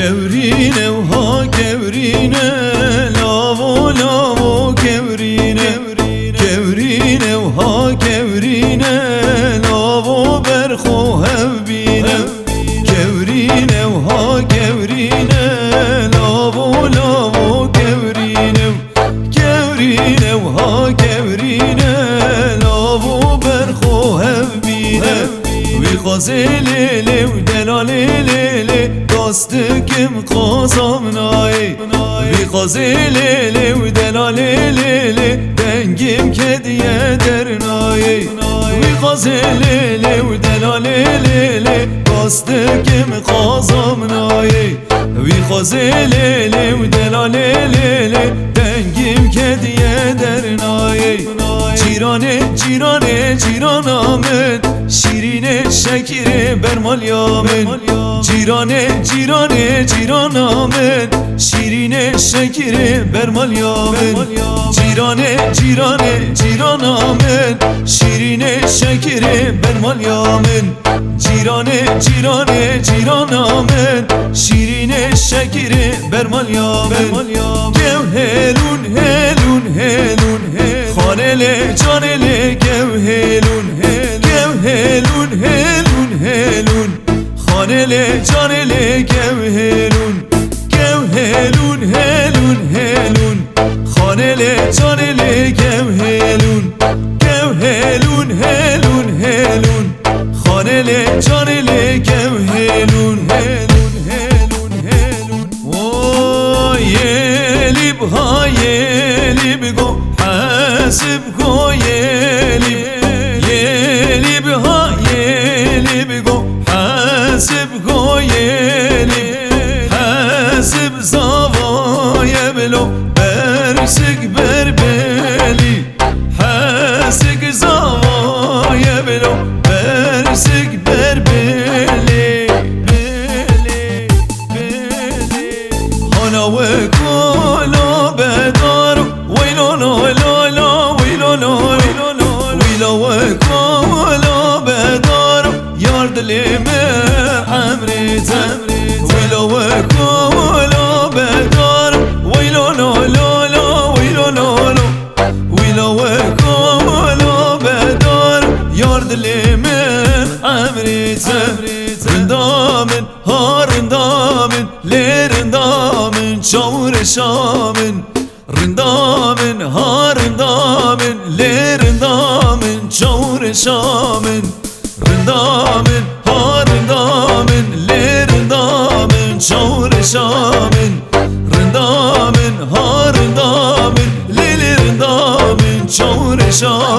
Gevrine ha gevrine lavo lavo gevrine Gevrine ha gevrine lavo berxo hevbine Gevrine ha gevrine lavo lavo gevrine Gevrine ha gevrine lavo berxo hevbine Vî xwazê lêlê û delalê lêlê داستکم قازم نای بی خازی لیلی و دلالی لیلی دنگیم کدیه در نای بی خازی لیلی و دلالی لیلی داستکم قازم نای بی خازی لیلی و دلالی لیلی دنگیم کدیه در نای جیرانه جیرانه جیران آمد شیرین شکر برمال یامن جیرانه جیرانه جیران آمد شیرین شکر برمال یامن جیرانه جیرانه جیران آمد شیرین شکر برمال یامن جیرانه جیرانه جیران آمد شیرین شکر برمال یامن گو هلون هلون هلون خانل جانل گو هلون گو هلون هلون هلون خانل جانل گو هلون گو هلون هلون هلون خانل جانل گو هلون گو هلون هلون هلون خانل جانل گو هلون هلون هلون هلون وای یلی بها یلی بگو حسب گو یلی بها یلی بگو حسب گو یلی حسب زوای بلو برسک بربلی حسک زوای بلو برسک بربلی بلی بلی حالا و کلا بدار ویلو لا لا لا ویلو لا ویلو و کلا بدار یار دلیم امریتم ویلو و کلا بدار ویلو لا لا لا ویلو لا لا ویلو و کلا بدار یار دلیم امریتم رندامن ها رندامن لرندامن چور شامن رندامن ها رندامن لرندامن چور شامن رندامن ها رندامن لرندامن چور شامن رندامن ها رندامن لرندامن چور شامن